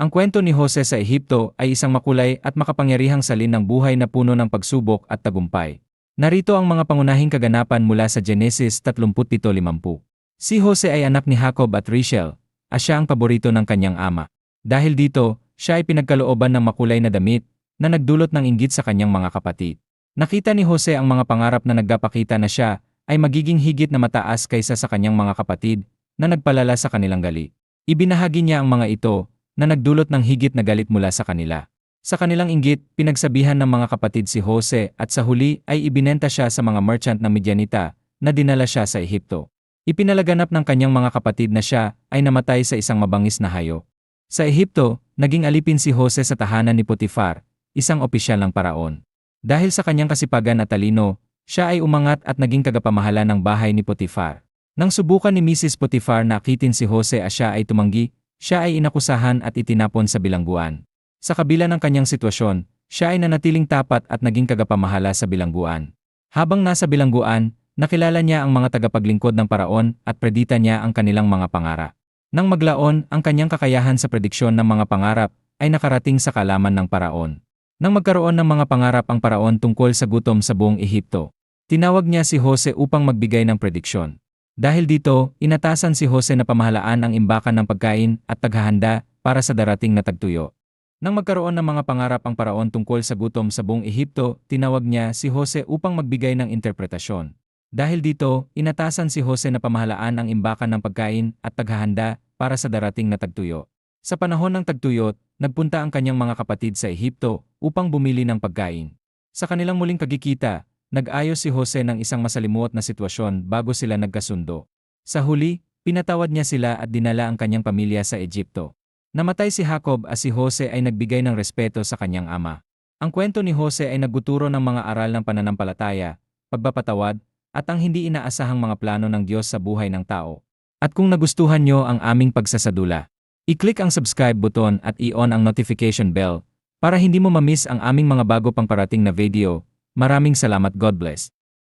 Ang kwento ni Jose sa Ehipto ay isang makulay at makapangyarihang salin ng buhay na puno ng pagsubok at tagumpay. Narito ang mga pangunahing kaganapan mula sa Genesis 37:50. Si Jose ay anak ni Jacob at Rachel, at siya ang paborito ng kanyang ama. Dahil dito, siya ay pinagkalooban ng makulay na damit na nagdulot ng inggit sa kanyang mga kapatid. Nakita ni Jose ang mga pangarap na nagpapakita na siya ay magiging higit na mataas kaysa sa kanyang mga kapatid na nagpalala sa kanilang galit. Ibinahagi niya ang mga ito na nagdulot ng higit na galit mula sa kanila. Sa kanilang inggit, pinagsabihan ng mga kapatid si Jose at sa huli ay ibinenta siya sa mga merchant ng Midianita na dinala siya sa Ehipto. Ipinalaganap ng kanyang mga kapatid na siya ay namatay sa isang mabangis na hayop. Sa Ehipto, naging alipin si Jose sa tahanan ni Potifar, isang opisyal ng paraon. Dahil sa kanyang kasipagan at talino, siya ay umangat at naging tagapamahala ng bahay ni Potifar. Nang subukan ni Mrs. Potifar na akitin si Jose at siya ay tumanggi, siya ay inakusahan at itinapon sa bilangguan. Sa kabila ng kanyang sitwasyon, siya ay nanatiling tapat at naging tagapamahala sa bilangguan. Habang nasa bilangguan, nakilala niya ang mga tagapaglingkod ng paraon at predita niya ang kanilang mga pangarap. Nang maglaon, ang kanyang kakayahan sa prediksyon ng mga pangarap ay nakarating sa kaalaman ng paraon. Nang magkaroon ng mga pangarap ang paraon tungkol sa gutom sa buong Ehipto, tinawag niya si Jose upang magbigay ng prediksyon. Dahil dito, inatasan si Jose na pamahalaan ang imbakan ng pagkain at taghahanda para sa darating na tagtuyo. Nang magkaroon ng mga pangarap ang paraon tungkol sa gutom sa buong Ehipto, tinawag niya si Jose upang magbigay ng interpretasyon. Dahil dito, inatasan si Jose na pamahalaan ang imbakan ng pagkain at taghahanda para sa darating na tagtuyo. Sa panahon ng tagtuyot, nagpunta ang kanyang mga kapatid sa Ehipto upang bumili ng pagkain. Sa kanilang muling pagkikita, nag-ayos si Jose ng isang masalimuot na sitwasyon bago sila nagkasundo. Sa huli, pinatawad niya sila at dinala ang kanyang pamilya sa Ehipto. Namatay si Jacob at si Jose ay nagbigay ng respeto sa kanyang ama. Ang kwento ni Jose ay nagtuturo ng mga aral ng pananampalataya, pagpapatawad, at ang hindi inaasahang mga plano ng Diyos sa buhay ng tao. At kung nagustuhan nyo ang aming pagsasadula, i-click ang subscribe button at i-on ang notification bell para hindi mo ma-miss ang aming mga bago pang parating na video. Maraming salamat. God bless.